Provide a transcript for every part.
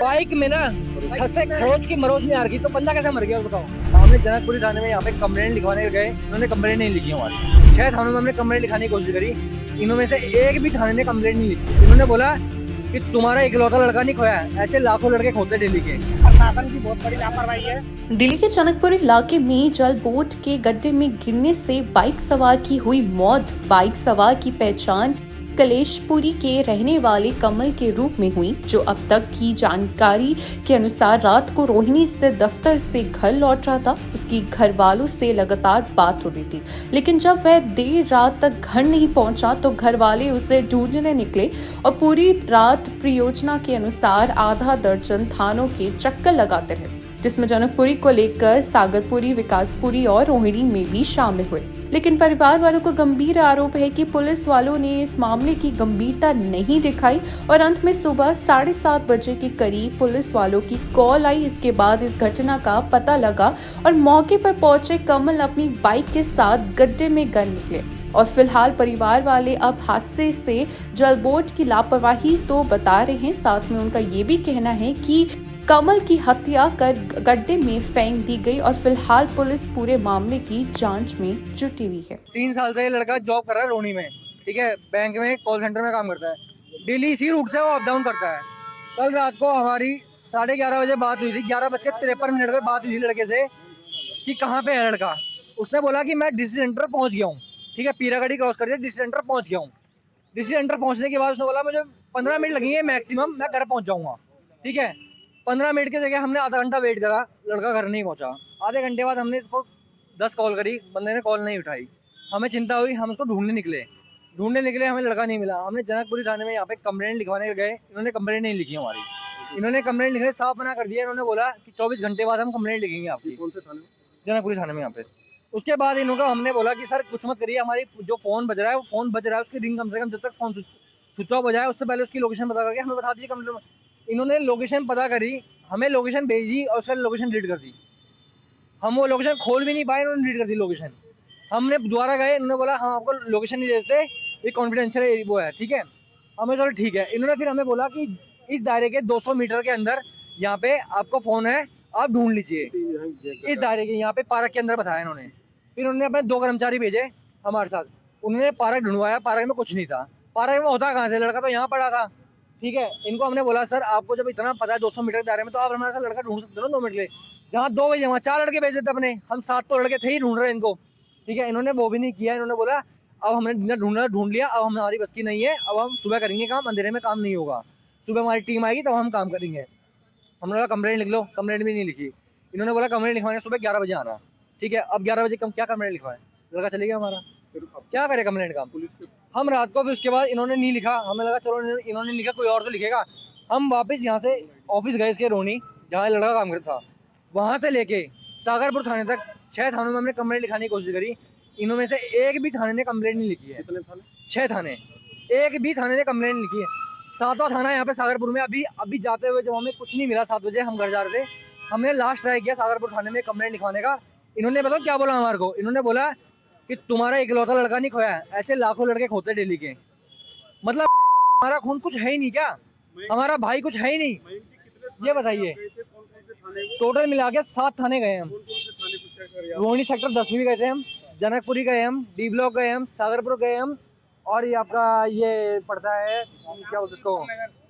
Bike में ना खसे खरोच की मरोज नहीं आ रही तो बंदा कैसे मर गया बताओ। हमने जनकपुरी थाने में यहाँ पे कंप्लेंट लिखवाने गए, इन्होंने कंप्लेंट नहीं लिखी हमारी। 6 थानों में हमने कंप्लेंट लिखाने की कोशिश करी, इन्होंने से एक भी थाने ने कंप्लेंट नहीं लिखी। इन्होंने बोला कि तुम्हारा इकलौता लड़का नहीं खोया है, ऐसे लाखों लड़के खोते दिल्ली के। प्रशासन की बहुत बड़ी लापरवाही है। दिल्ली के जनकपुर इलाके में जल बोट के गड्ढे में गिरने से बाइक सवार की हुई मौत। बाइक सवार की पहचान कलेशपुरी के रहने वाले कमल के रूप में हुई, जो अब तक की जानकारी के अनुसार रात को रोहिणी स्थित दफ्तर से घर लौट रहा था। उसकी घर वालों से लगातार बात हो रही थी, लेकिन जब वह देर रात तक घर नहीं पहुंचा तो घर वाले उसे ढूंढने निकले और पूरी रात परियोजना के अनुसार आधा दर्जन थानों के चक्कर लगाते रहे, जिसमें जनकपुरी को लेकर सागरपुरी, विकासपुरी और रोहिणी में भी शामिल हुए। लेकिन परिवार वालों को गंभीर आरोप है कि पुलिस वालों ने इस मामले की गंभीरता नहीं दिखाई और अंत में सुबह 7:30 बजे के करीब पुलिस वालों की कॉल आई। इसके बाद इस घटना का पता लगा और मौके पर पहुंचे कमल अपनी बाइक के साथ गड्ढे में गिर निकले। और फिलहाल परिवार वाले अब हादसे से जलबोट की लापरवाही तो बता रहे हैं, साथ में उनका ये भी कहना है कि कमल की हत्या कर गड्ढे में फेंक दी गई और फिलहाल पुलिस पूरे मामले की जांच में जुटी हुई है। 3 साल से ये लड़का जॉब कर रहा है रोहिणी में, ठीक है, बैंक में कॉल सेंटर में काम करता है। डेली इसी रूट से वो अप डाउन करता है। कल रात को हमारी 11:30 बजे बात हुई थी, 11:53 पे बात हुई थी लड़के से कि कहाँ पे है लड़का। उसने बोला कि मैं डिस्ट्रिक्ट सेंटर पहुँच गया हूँ, ठीक है, पीरागढ़ी क्रॉस कर दिया, डिस्ट्रिक्ट सेंटर पहुँच गया हूँ। डिस्ट्रिक्ट सेंटर पहुँचने के बाद उसने बोला मुझे 15 मिनट लगेंगे मैक्सिमम, मैं घर पहुँच जाऊँगा, ठीक है। 15 मिनट की जगह हमने आधा घंटा वेट करा, लड़का घर नहीं पहुँचा। आधे घंटे बाद हमने इसको 10 कॉल करी, बंदे ने कॉल नहीं उठाई। हमें चिंता हुई, हम उसको ढूंढने निकले, हमें लड़का नहीं मिला। हमने जनकपुरी थाने में यहाँ पे कंप्लेंट लिखवाने गए, इन्होंने कंप्लेंट नहीं लिखी हमारी। इन्होंने कंप्लेंट लिखने साफ मना कर दिया। इन्होंने बोला कि 24 घंटे बाद हम कंप्लेंट लिखेंगे आपकी। कौन से थाने में? जनकपुरी थाने में यहाँ पे। उसके बाद इन्होंने हमने बोला कि सर कुछ मत करिए, हमारी जो फ़ोन बज रहा है वो फ़ोन बज रहा है, उसकी रिंग कम से कम जब तक फ़ोन स्विच ऑफ हो जाए उससे पहले उसकी लोकेशन पता करके हमें बता दीजिए कंप्लेंट। इन्होंने लोकेशन पता करी, हमें लोकेशन भेजी और उसका लोकेशन डिलीट कर दी। हम वो लोकेशन खोल भी नहीं पाए, इन्होंने डिलीट कर दी लोकेशन। हमने दोबारा गए, इन्होंने बोला हम आपको लोकेशन नहीं देते, ये कॉन्फिडेंशियल वो है, ठीक है। हमें चलो ठीक है। इन्होंने फिर हमें बोला कि इस दायरे के 200 मीटर के अंदर यहाँ पे आपको फ़ोन है, आप ढूंढ लीजिए। इस दायरे के यहाँ पे पार्क के अंदर बताया इन्होंने। फिर उन्होंने अपने 2 कर्मचारी भेजे हमारे साथ, उन्होंने पार्क ढूंढवाया, पार्क में कुछ नहीं था। पार्क में होता कहाँ से, लड़का तो यहाँ पड़ा था, ठीक है। इनको हमने बोला सर आपको जब इतना पता है 200 मीटर के दायरे में, तो आप हमारे साथ लड़का ढूंढ सकते हो ना 2 मिनट के लिए। जहाँ 2 बजे वहाँ 4 लड़के भेज देते अपने, हम 7 तो लड़के थे ही ढूंढ रहे इनको, ठीक है। इन्होंने वो भी नहीं किया। इन्होंने बोला अब हमने ढूंढ लिया, अब हमारी बस की नहीं है, अब हम सुबह करेंगे काम, अंधेरे में काम नहीं होगा, सुबह हमारी टीम आएगी तब हम काम करेंगे। हमने बोला कंप्लेंट लिख लो, कंप्लेंट भी नहीं लिखी। इन्होंने बोला कंप्लेंट लिखवाने सुबह 11 बजे आना, ठीक है। अब 11 बजे कम क्या कंप्लेंट लिखवाएं, लड़का चले गया हमारा, क्या करे कंप्लेंट का पुलिस। हम रात को, फिर उसके बाद इन्होंने नहीं लिखा, हमें लगा चलो इन्होंने लिखा कोई और तो लिखेगा। हम वापस यहाँ से ऑफिस गए इसके रोहिणी, जहाँ लड़का काम करता था, वहाँ से लेके सागरपुर थाने तक 6 थानों में हमने कंप्लेंट लिखाने की कोशिश करी। इन्होंने से एक भी थाने ने कंप्लेंट नहीं लिखी है। कितने थाने? 6 थाने, एक भी थाने ने कंप्लेंट नहीं लिखी है। 7वां थाना यहाँ पे सागरपुर में। अभी जाते हुए जब हमें कुछ नहीं मिला, 7 बजे हम घर जा रहे थे, हमने लास्ट ट्राई किया सागरपुर थाने में कंप्लेंट लिखवाने का। इन्होंने बताओ क्या बोला हमारे को, इन्होंने बोला कि तुम्हारा इकलौता लड़का नहीं खोया है, ऐसे लाखों लड़के खोते डेली के। मतलब हमारा खून कुछ है ही नहीं क्या, हमारा भाई कुछ है ही नहीं, ये बताइए। टोटल मिला के 7 थाने गए हम। रोहिणी सेक्टर 10 में भी गए थे हम, जनकपुरी गए हम, डी ब्लॉक गए हम, सागरपुर गए हम, और ये आपका ये पड़ता है क्या बोलते उसको,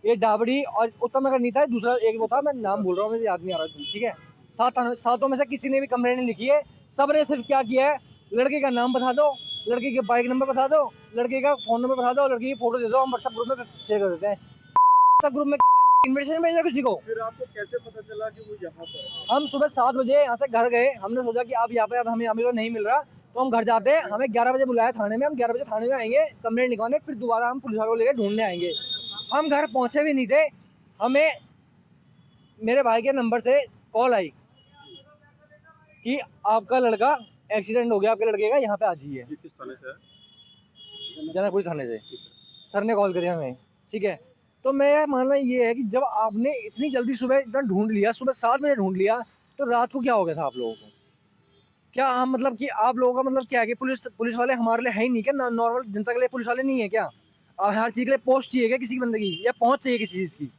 ये डाबड़ी और उत्तम नगर नहीं था, दूसरा एक वो था, मैं नाम भूल रहा हूँ, मुझे याद नहीं आ रहा, ठीक है। 7 में से किसी ने भी कंप्लेंट नहीं लिखी है। सब ने सिर्फ क्या किया है, लड़के का नाम बता दो, लड़के के बाइक नंबर बता दो, लड़के का फ़ोन नंबर बता दो, लड़के की फोटो दे दो, हम व्हाट्सएप ग्रुप में शेयर कर देते हैं। व्हाट्सएप ग्रुप में इन्विटेशन भेजना किसी को। फिर आपको कैसे पता चला कि वो यहाँ पर है? हम सुबह 7 बजे यहाँ से घर गए, हमने सोचा कि आप यहाँ पे, अब हमें अभी तो नहीं मिल रहा, तो हम घर जाते हैं। हमें 11 बजे बुलाया थाने में, हम 11 बजे थाने में आएंगे कंप्लेंट लिखवाने, फिर दोबारा हम पुलिस वालों को लेकर ढूंढने आएंगे। हम घर पहुँचे भी नहीं थे, हमें मेरे भाई के नंबर से कॉल आई कि आपका लड़का एक्सीडेंट हो गया, आपके लड़के का, यहाँ पे आ जाइए। ये किस थाने से है? जनकपुरी थाने से सर ने कॉल करी हमें, ठीक है। तो मेरा मानना ये है कि जब आपने इतनी जल्दी सुबह इतना ढूंढ लिया, सुबह 7 बजे ढूंढ लिया, तो रात को क्या हो गया था आप लोगों को। क्या हम मतलब कि आप लोगों का मतलब क्या है कि पुलिस वाले हमारे लिए है ही नहीं क्या, नॉर्मल जनता के लिए पुलिस वाले नहीं है क्या। हर चीज़ के लिए पोस्ट चाहिए क्या किसी बंदे की, या पहुँच चाहिए किसी चीज़ की।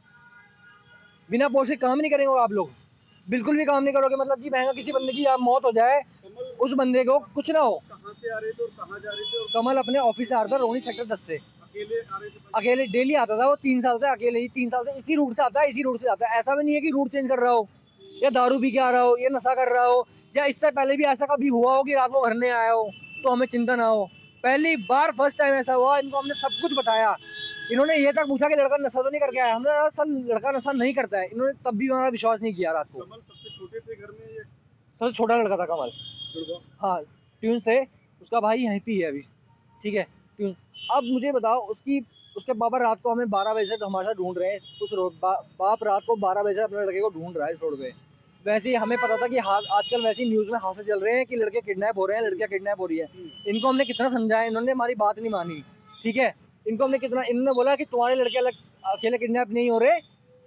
बिना पोस्ट के काम ही नहीं करेंगे आप लोग, बिल्कुल भी काम नहीं करोगे। मतलब कि महंगा किसी बंदे की मौत हो जाए, उस बंदे को कुछ ना हो। कहाँ से आ रहे थे और कहाँ जा रहे थे और कमल अपने ऑफिस से आ रहा था रोहिणी सेक्टर 10 से, अकेले आ रहे थे? अकेले डेली आता था वो 3 साल से, अकेले ही 3 साल से इसी रूट से आता है, इसी रूट से जाता है। ऐसा भी नहीं है कि रूट चेंज कर रहा हो या दारू पी के आ रहा हो या नशा कर रहा हो, या इससे पहले भी ऐसा कभी हुआ हो कि रात को घर नहीं आया हो तो हमें चिंता ना हो। पहली बार फर्स्ट टाइम ऐसा हुआ, इनको हमने सब कुछ बताया। इन्होंने ये तक पूछा कि लड़का नशा तो नहीं करके आया, हमने कहा सर लड़का नशा नहीं करता है। इन्होंने तब भी हमारा विश्वास नहीं किया रात को। कमल सबसे छोटे थे घर में, ये सबसे छोटा लड़का था कमल, जुड़वा? हाँ ट्यून से, उसका भाई यहीं पे ही है अभी, ठीक है ट्यून। अब मुझे बताओ उसके पापा रात को हमें 12 बजे से हमारे साथ ढूंढ रहे हैं उस रोड, बाप रात को 12 बजे से अपने लड़के को ढूंढ रहा है इस रोड पे। वैसे ही हमें पता था कि आजकल वैसे ही न्यूज़ में हादसे चल रहे हैं कि लड़के किडनैप हो रहे हैं, लड़कियां किडनैप हो रही है। इनको हमने कितना समझाया, इन्होंने हमारी बात नहीं मानी, ठीक है। इनको हमने कितना, इन्होंने बोला कि तुम्हारे लड़के अकेले किडनैप नहीं हो रहे,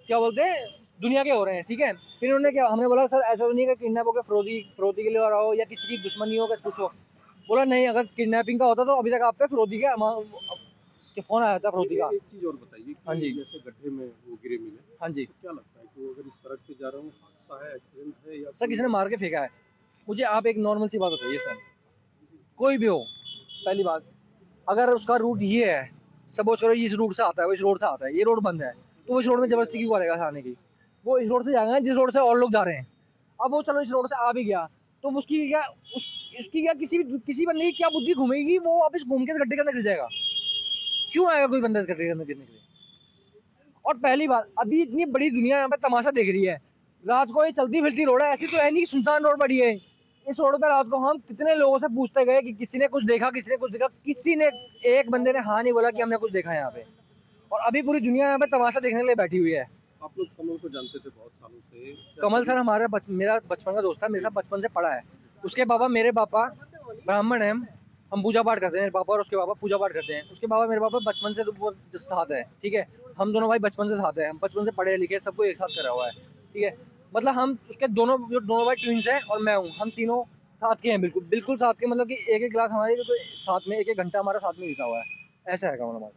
क्या बोलते हैं, दुनिया के हो रहे हैं, ठीक है। फिर उन्होंने क्या, हमने बोला सर ऐसा तो नहीं है कि किडनैप होकर फिरौती के लिए हो रहा हो या किसी की दुश्मनी हो, कुछ हो। बोला नहीं, अगर किडनैपिंग का होता तो अभी तक आप पे फिरौती के फोन आया था फिरौती का। एक चीज और बताइए कि हाँ जी। जैसे गड्ढे में वो गिरे मिले, हाँ जी तो क्या लगता है कि वो अगर इस सड़क पे जा रहा हूँ, हादसा है, एक्सीडेंट है या सर, किसी ने मार के फेंका है। मुझे आप एक नॉर्मल सी बात बताइए सर, कोई भी हो, पहली बात अगर उसका रूट ये है, सपोज करो इस रूट से आता है, वो इस रोड से आता है, ये रोड बंद है, तो इस रोड में जबरदस्ती क्यों करेगा आने की? वो इस रोड से जाएगा जिस रोड से और लोग जा रहे हैं। अब वो चलो इस रोड से आ भी गया तो उसकी क्या इसकी क्या किसी बंदे की क्या बुद्धि घूमेगी, वो वापस घूम के इस गड्ढे के अंदर गिर जाएगा? क्यों आएगा कोई बंदा इस गड्ढे के अंदर गिरने के लिए? और पहली बात, अभी इतनी बड़ी दुनिया यहाँ पे तमाशा देख रही है। रात को ये चलती फिरती रोड है, ऐसी तो है नहीं कि सुनसान रोड पड़ी है। इस रोड पे रात को हम कितने लोगों से पूछते गए कि किसी ने कुछ देखा, किसी ने कुछ देखा, किसी ने, एक बंदे ने हाँ नहीं बोला कि हमने कुछ देखा है यहाँ पे। और अभी पूरी दुनिया यहाँ पे तमाशा देखने के लिए बैठी हुई है। आप लोग कमल को जानते थे बहुत सालों से? कमल सर मेरा बचपन का दोस्त था, मेरे साथ बचपन से पढ़ा है। उसके पापा, मेरे पापा ब्राह्मण हैं, हम पूजा पाठ करते हैं, मेरे पापा और उसके पापा पूजा पाठ करते हैं। उसके पापा मेरे पापा बचपन से वो साथ है, ठीक है। हम दोनों भाई बचपन से साथ हैं, हम बचपन से पढ़े लिखे, सबको एक साथ करा हुआ है, ठीक है। मतलब हम उसके दोनों भाई ट्विंस हैं और मैं हूँ, हम तीनों साथ के हैं, बिल्कुल साथ के। मतलब कि एक क्लास हमारी तो साथ में, एक घंटा हमारा साथ में बीता हुआ है, ऐसा है कमल हमारा।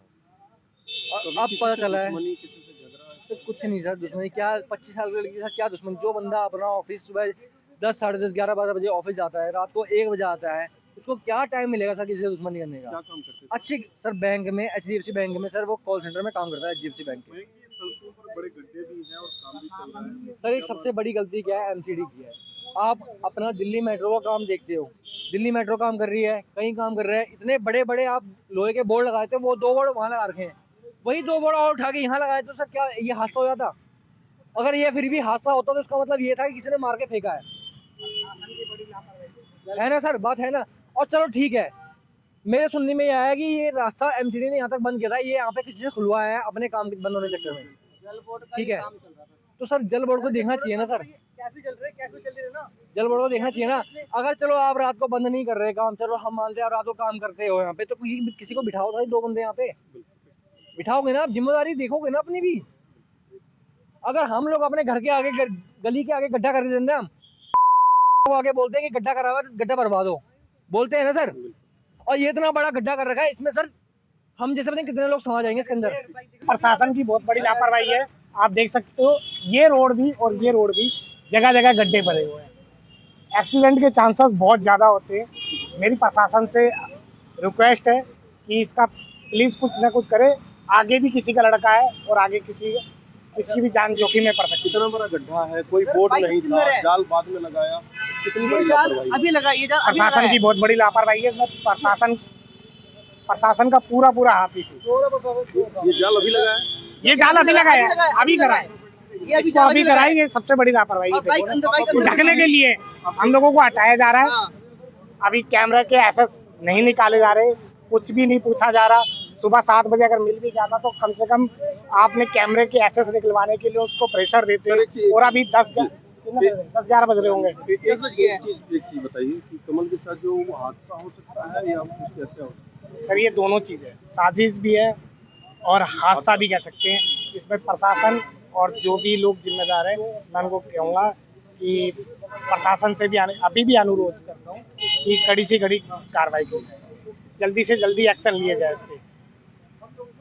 और अब पता चला है दुश्मनी, किसी से झगड़ा है? सर कुछ नहीं सर, दुश्मनी क्या, 25 साल की लड़की के साथ क्या दुश्मनी? जो बंदा अपना ऑफिस सुबह 10, साढ़े 10, 11, 12 बजे ऑफिस जाता है, रात को 1 बजे आता है, उसको क्या टाइम मिलेगा सर किसी से दुश्मनी करने का? क्या काम करते थे? अच्छी सर बैंक में, HDFC बैंक में सर, वो कॉल सेंटर में काम करता है HDFC बैंक के। बैंक की सड़कों पर बड़े गड्ढे भी हैं और काम भी चल रहा है। सर एक सबसे बड़ी गलती क्या है, MCD की है। आप अपना दिल्ली मेट्रो का काम देखते हो, दिल्ली मेट्रो काम कर रही है, कहीं काम कर रहे हैं, इतने बड़े बड़े आप लोहे के बोर्ड लगाए थे, वो 2 बोर्ड वहाँ लगा रखे हैं, वही 2 बोर्ड और उठा के यहाँ लगाए तो सर क्या ये हादसा हो जाता? अगर ये फिर भी हादसा होता तो इसका मतलब ये था कि किसी ने मार के फेंका है ना सर, बात है ना। और चलो ठीक है, मेरे सुनने में ये आया कि ये रास्ता MCD ने यहाँ तक बंद किया था, ये यहाँ पे किसी से खुलवाया है अपने काम बंद होने के चक्कर में, ठीक है। तो सर जल बोर्ड को देखना चाहिए ना सर, जल बोर्ड को देखना चाहिए ना। अगर चलो आप रात को बंद नहीं कर रहे काम, चलो हम मानते हैं आप रात को काम करते हो यहाँ पे, तो किसी को बिठाओ था, 2 बंदे यहाँ पे बिठाओगे ना, आप जिम्मेदारी देखोगे ना अपनी भी। अगर हम लोग अपने घर के आगे गली के आगे गड्ढा कर देते हैं, हम आगे बोलते हैं कि गड्ढा करा हुआ है, गड्ढा बर्बाद हो, बोलते हैं ना सर। और ये इतना बड़ा गड्ढा कर रखा है, इसमें सर हम जैसे पता नहीं कितने लोग समा जाएंगे इसके अंदर। प्रशासन की बहुत बड़ी लापरवाही है। आप देख सकते हो ये रोड भी और ये रोड भी जगह जगह गड्ढे भरे हुए हैं। एक्सीडेंट के चांसेस बहुत ज़्यादा होते हैं। मेरी प्रशासन से रिक्वेस्ट है कि इसका प्लीज़ कुछ ना कुछ करे। आगे भी किसी का लड़का है और आगे किसी भी जान जोखिम में पड़ सकती है। कितना बड़ा गड्ढा है, कोई बोर्ड नहीं था, जाल बाद में लगाया, कितनी बड़ी लापरवाही? अभी लगा ये जाल, प्रशासन की बहुत बड़ी लापरवाही है। इसमें प्रशासन का पूरा हाथ इसी। ये जाल अभी लगा है? ये जाल अभी लगाया, अभी कराए, इसको अभी कराई। ये सबसे बड़ी लापरवाही है। ढकने के लिए हम लोगों को हटाया जा रहा है। अभी कैमरे के एक्सेस नहीं निकाले जा रहे, कुछ भी नहीं पूछा जा रहा। सुबह 7 बजे अगर मिल भी जाता तो कम से कम आपने कैमरे के एक्सेस निकलवाने के लिए उसको प्रेशर देते। और अभी 10-11 बज रहे होंगे। एक चीज बताइए कि कमल के साथ जो हादसा हो सकता है या कुछ कैसे हो? सर ये दोनों चीज़ें, साजिश भी है और हादसा भी कह सकते हैं। इसमें प्रशासन और जो भी लोग जिम्मेदार हैं, मैं उनको कहूँगा कि प्रशासन से भी अभी भी अनुरोध करता हूँ कि कड़ी से कड़ी कार्रवाई की जाए, जल्दी से जल्दी एक्शन लिए जाए इस पर।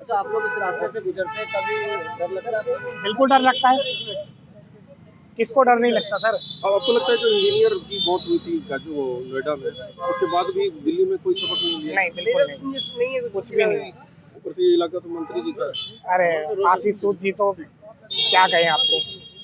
अच्छा, आप लोग इस रास्ते से गुजरते हैं, कभी डर लगता है आपको? बिल्कुल डर लगता है, किसको डर नहीं लगता सर। अब आपको लगता है जो इंजीनियर की मौत हुई थी वो नोएडा में, उसके बाद भी दिल्ली में कोई सबक नहीं लिया? नहीं बिल्कुल नहीं, नहीं है कुछ भी नहीं। ऊपर से ये इलाका तो मंत्री जी का है। अरे आशीष सूद जी तो क्या कहें आपको,